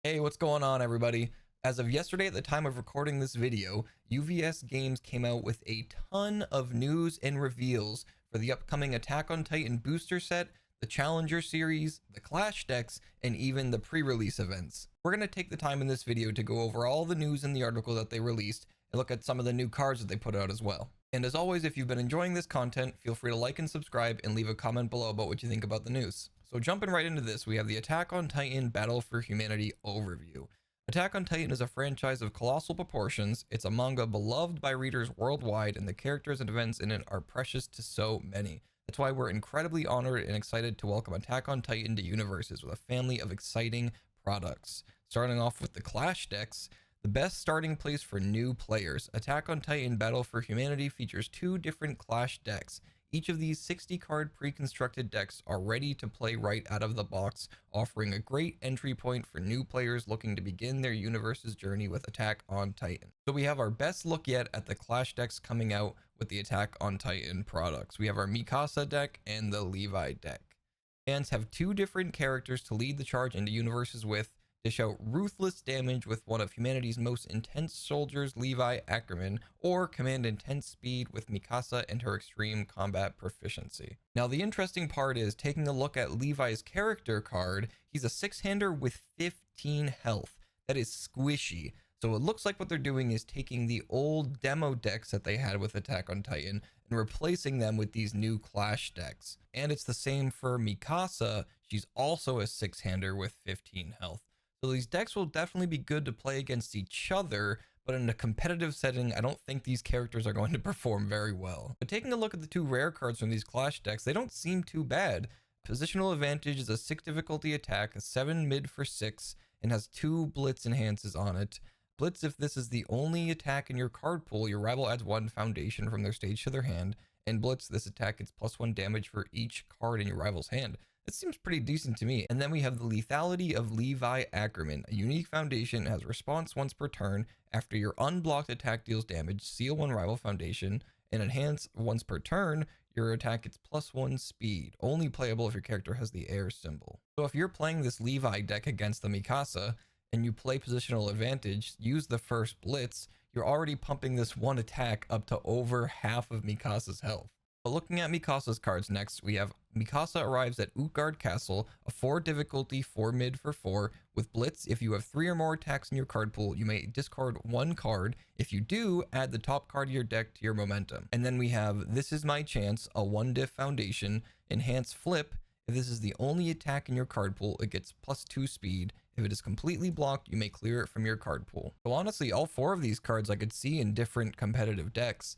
Hey, what's going on, everybody? As of yesterday, at the time of recording this video, UVS Games came out with a ton of news and reveals for the upcoming Attack on Titan booster set, the Challenger series, the Clash decks, and even the pre-release events. We're going to take the time in this video to go over all the news in the article that they released and look at some of the new cards that they put out as well. And as always, if you've been enjoying this content, feel free to like and subscribe and leave a comment below about what you think about the news. So jumping right into this, we have the Attack on Titan Battle for Humanity overview. Attack on Titan is a franchise of colossal proportions. It's a manga beloved by readers worldwide, and the characters and events in it are precious to so many. That's why we're incredibly honored and excited to welcome Attack on Titan to UniVersus with a family of exciting products. Starting off with the Clash decks, the best starting place for new players. Attack on Titan Battle for Humanity features two different Clash decks. Each of these 60 card pre-constructed decks are ready to play right out of the box, offering a great entry point for new players looking to begin their UniVersus journey with Attack on Titan. So we have our best look yet at the Clash decks coming out with the Attack on Titan products. We have our Mikasa deck and the Levi deck. Fans have two different characters to lead the charge into UniVersus with, dish out ruthless damage with one of humanity's most intense soldiers, Levi Ackerman, or command intense speed with Mikasa and her extreme combat proficiency. Now, the interesting part is taking a look at Levi's character card. He's a six-hander with 15 health. That is squishy. So it looks like what they're doing is taking the old demo decks that they had with Attack on Titan and replacing them with these new Clash decks. And it's the same for Mikasa. She's also a six-hander with 15 health. So these decks will definitely be good to play against each other, but in a competitive setting, I don't think these characters are going to perform very well. But taking a look at the two rare cards from these Clash decks, they don't seem too bad. Positional Advantage is a 6 difficulty attack, a 7 mid for 6, and has 2 Blitz enhances on it. Blitz, if this is the only attack in your card pool, your rival adds 1 foundation from their stage to their hand, and Blitz, this attack gets +1 damage for each card in your rival's hand. It seems pretty decent to me. And then we have the lethality of Levi Ackerman, a unique foundation, has response once per turn. After your unblocked attack deals damage, seal 1 rival foundation, and enhance once per turn. Your attack gets +1 speed, only playable if your character has the air symbol. So if you're playing this Levi deck against the Mikasa and you play positional advantage, use the first Blitz, you're already pumping this one attack up to over half of Mikasa's health. But looking at Mikasa's cards next, we have Mikasa arrives at Utgard Castle, a 4 difficulty, 4 mid for 4. With Blitz, if you have 3 or more attacks in your card pool, you may discard 1 card. If you do, add the top card of your deck to your momentum. And then we have This Is My Chance, a 1 diff foundation, enhance flip. If this is the only attack in your card pool, it gets +2 speed. If it is completely blocked, you may clear it from your card pool. So honestly, all 4 of these cards I could see in different competitive decks.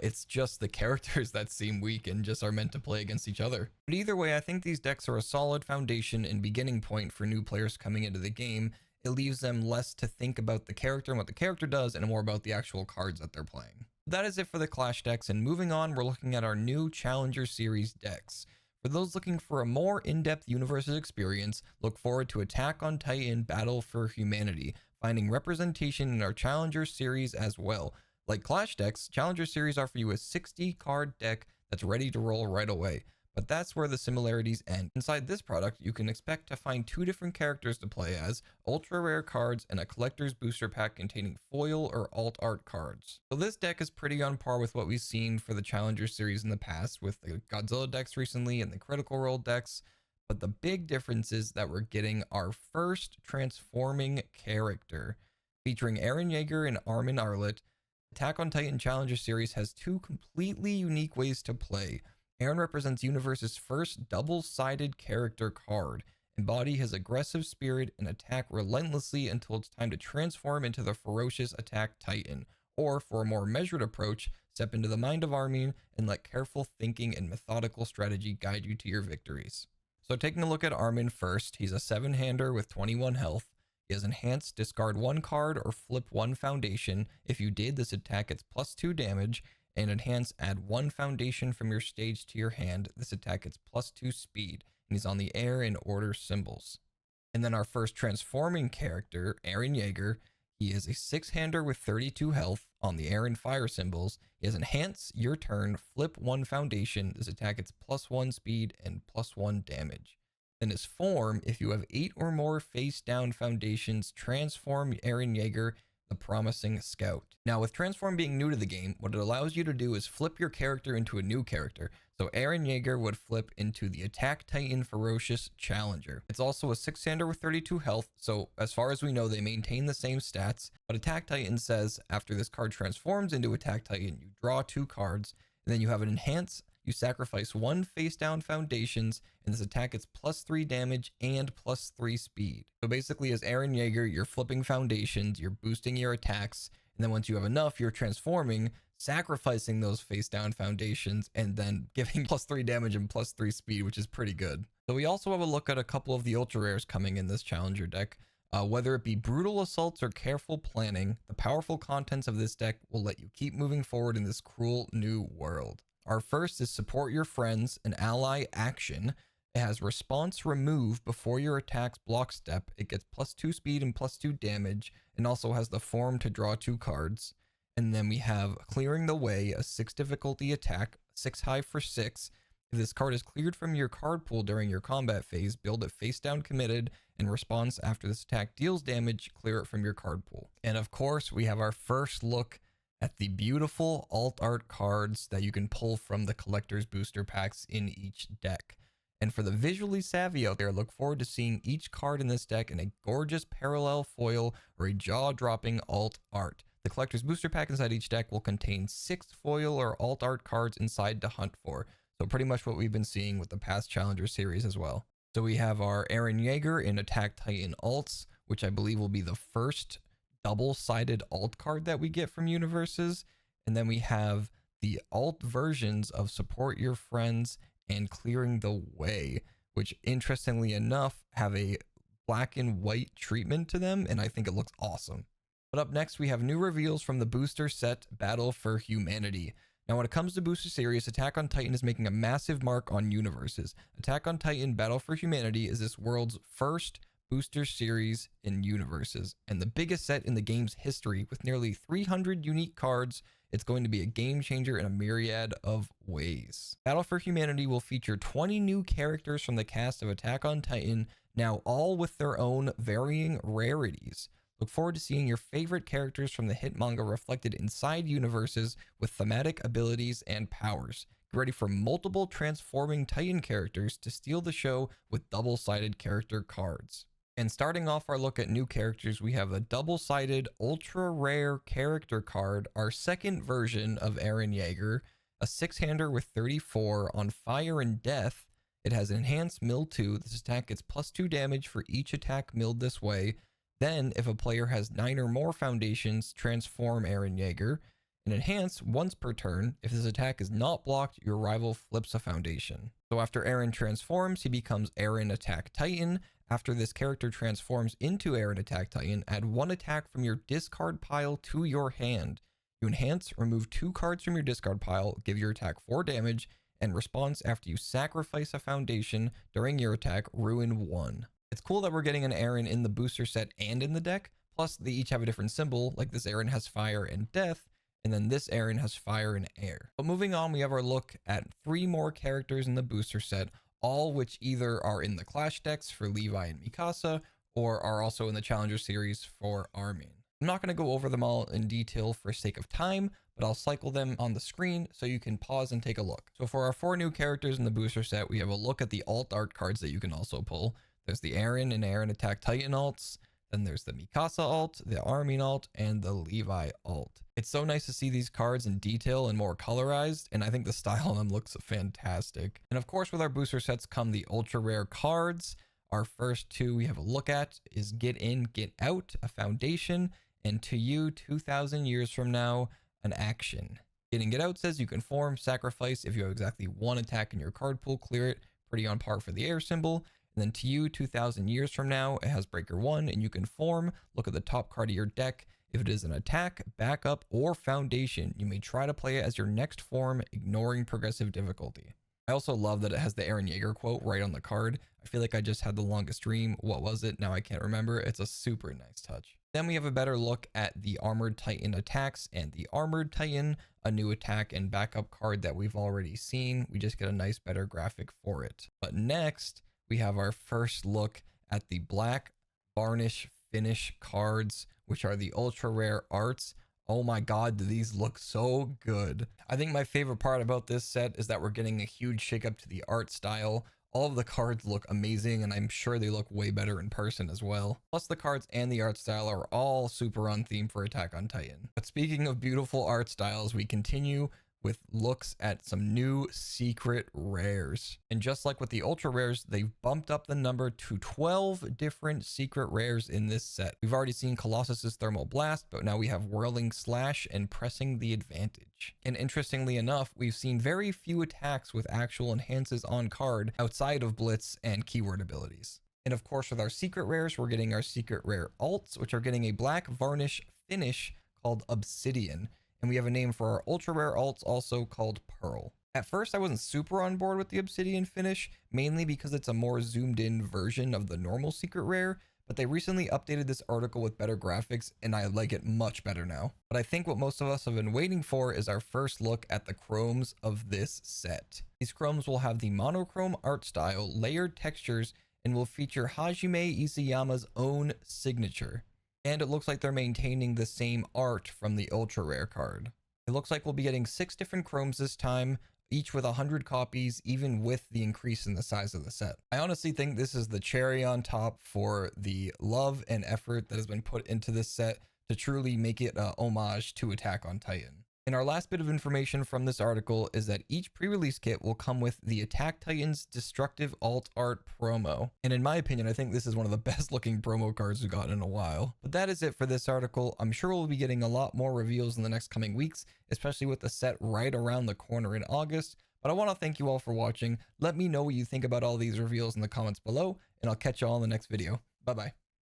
It's just the characters that seem weak and just are meant to play against each other. But either way, I think these decks are a solid foundation and beginning point for new players coming into the game. It leaves them less to think about the character and what the character does and more about the actual cards that they're playing. That is it for the Clash decks, and moving on, we're looking at our new Challenger Series decks. For those looking for a more in-depth UniVersus experience, look forward to Attack on Titan Battle for Humanity, finding representation in our Challenger Series as well. Like Clash decks, Challenger Series offer you a 60 card deck that's ready to roll right away, but that's where the similarities end. Inside this product, you can expect to find 2 different characters to play as, ultra rare cards, and a collector's booster pack containing foil or alt art cards. So this deck is pretty on par with what we've seen for the Challenger Series in the past with the Godzilla decks recently and the Critical Role decks, but the big difference is that we're getting our first transforming character. Featuring Eren Yeager and Armin Arlet, Attack on Titan Challenger Series has 2 completely unique ways to play. Eren represents UniVersus' first double-sided character card. Embody his aggressive spirit and attack relentlessly until it's time to transform into the ferocious Attack Titan. Or, for a more measured approach, step into the mind of Armin and let careful thinking and methodical strategy guide you to your victories. So taking a look at Armin first, he's a 7-hander with 21 health. He has enhanced, discard 1 card or flip 1 foundation. If you did, this attack gets +2 damage, and enhance, add 1 foundation from your stage to your hand. This attack gets +2 speed, and he's on the air and order symbols. And then our first transforming character, Eren Yeager, he is a 6-hander with 32 health on the air and fire symbols. He has enhance, your turn, flip 1 foundation. This attack gets +1 speed and +1 damage. Then his form, if you have 8 or more face down foundations, transform Eren Yeager, the promising scout. Now, with transform being new to the game, what it allows you to do is flip your character into a new character. So Eren Yeager would flip into the Attack Titan Ferocious Challenger. It's also a 6-hander with 32 health, so as far as we know, they maintain the same stats. But Attack Titan says after this card transforms into Attack Titan, you draw 2 cards, and then you have an enhance. You sacrifice 1 face down foundations, and this attack gets +3 damage and +3 speed. So basically, as Eren Yeager, you're flipping foundations, you're boosting your attacks, and then once you have enough, you're transforming, sacrificing those face down foundations, and then giving +3 damage and +3 speed, which is pretty good. So we also have a look at a couple of the ultra rares coming in this challenger deck. Whether it be brutal assaults or careful planning, the powerful contents of this deck will let you keep moving forward in this cruel new world. Our first is Support Your Friends, an ally action. It has response remove before your attack's block step. It gets +2 speed and +2 damage, and also has the form to draw 2 cards. And then we have Clearing the Way, a 6 difficulty attack, 6 high for 6. If this card is cleared from your card pool during your combat phase, build it face down committed. In response, after this attack deals damage, clear it from your card pool. And of course, we have our first look at the beautiful alt art cards that you can pull from the collector's booster packs in each deck. And for the visually savvy out there, look forward to seeing each card in this deck in a gorgeous parallel foil or a jaw-dropping alt art. The collector's booster pack inside each deck will contain 6 foil or alt art cards inside to hunt for. So pretty much what we've been seeing with the past Challenger series as well. So we have our Eren Yeager in Attack Titan alts, which I believe will be the first double-sided alt card that we get from UniVersus. And then we have the alt versions of Support Your Friends and Clearing the Way, which interestingly enough have a black and white treatment to them, and I think it looks awesome. But up next, we have new reveals from the booster set Battle for Humanity. Now, when it comes to booster series, Attack on Titan is making a massive mark on UniVersus. Attack on Titan Battle for Humanity is this world's first booster series in UniVersus, and the biggest set in the game's history. With nearly 300 unique cards, it's going to be a game changer in a myriad of ways. Battle for Humanity will feature 20 new characters from the cast of Attack on Titan, now all with their own varying rarities. Look forward to seeing your favorite characters from the hit manga reflected inside UniVersus with thematic abilities and powers. Get ready for multiple transforming Titan characters to steal the show with double-sided character cards. And starting off our look at new characters, we have a double-sided ultra rare character card, our second version of Eren Yeager, a 6-hander with 34 on Fire and Death. It has enhanced mill 2. This attack gets +2 damage for each attack milled this way. Then, if a player has 9 or more foundations, transform Eren Yeager. And enhance once per turn. If this attack is not blocked, your rival flips a foundation. So after Eren transforms, he becomes Eren Attack Titan. After this character transforms into Eren Attack Titan, add 1 attack from your discard pile to your hand. You enhance, remove 2 cards from your discard pile, give your attack 4 damage, and response after you sacrifice a foundation during your attack, ruin 1. It's cool that we're getting an Eren in the booster set and in the deck, plus they each have a different symbol, like this Eren has Fire and Death, and then this Eren has Fire and Air. But moving on, we have our look at 3 more characters in the booster set, all which either are in the Clash decks for Levi and Mikasa, or are also in the Challenger series for Armin. I'm not going to go over them all in detail for sake of time, but I'll cycle them on the screen so you can pause and take a look. So for our 4 new characters in the booster set, we have a look at the alt art cards that you can also pull. There's the Eren and Eren Attack Titan alts, then there's the Mikasa alt, the Armin alt, and the Levi alt. It's so nice to see these cards in detail and more colorized, and I think the style on them looks fantastic. And of course, with our booster sets come the ultra rare cards. Our first 2 we have a look at is Get In, Get Out, a foundation, and To You, 2,000 years from now, an action. Get In, Get Out says you can form, sacrifice. If you have exactly 1 attack in your card pool, clear it. Pretty on par for the air symbol. And then To You, 2,000 years from now, it has Breaker 1, and you can form. Look at the top card of your deck. If it is an attack, backup, or foundation, you may try to play it as your next form, ignoring progressive difficulty. I also love that it has the Eren Yeager quote right on the card. I feel like I just had the longest dream. What was it? Now I can't remember. It's a super nice touch. Then we have a better look at the Armored Titan attacks and the Armored Titan, a new attack and backup card that we've already seen. We just get a nice, better graphic for it. But next, we have our first look at the black varnish finish cards, which are the ultra rare arts. Oh my god, do these look so good. I think my favorite part about this set is that we're getting a huge shakeup to the art style. All of the cards look amazing, and I'm sure they look way better in person as well. Plus, the cards and the art style are all super on theme for Attack on Titan. But speaking of beautiful art styles, we continue with looks at some new secret rares. And just like with the ultra rares, they've bumped up the number to 12 different secret rares in this set. We've already seen Colossus's Thermal Blast, but now we have Whirling Slash and Pressing the Advantage. And interestingly enough, we've seen very few attacks with actual enhances on card outside of Blitz and keyword abilities. And of course, with our secret rares, we're getting our secret rare alts, which are getting a black varnish finish called Obsidian. And we have a name for our ultra rare alts also called Pearl. At first, I wasn't super on board with the Obsidian finish, mainly because it's a more zoomed in version of the normal secret rare, but they recently updated this article with better graphics and I like it much better now. But I think what most of us have been waiting for is our first look at the chromes of this set. These chromes will have the monochrome art style, layered textures, and will feature Hajime Isayama's own signature. And it looks like they're maintaining the same art from the ultra rare card. It looks like we'll be getting 6 different chromes this time, each with 100 copies, even with the increase in the size of the set. I honestly think this is the cherry on top for the love and effort that has been put into this set to truly make it a homage to Attack on Titan. And our last bit of information from this article is that each pre-release kit will come with the Attack Titan's Destructive Alt Art promo. And in my opinion, I think this is one of the best looking promo cards we've gotten in a while. But that is it for this article. I'm sure we'll be getting a lot more reveals in the next coming weeks, especially with the set right around the corner in August. But I want to thank you all for watching. Let me know what you think about all these reveals in the comments below, and I'll catch you all in the next video. Bye bye.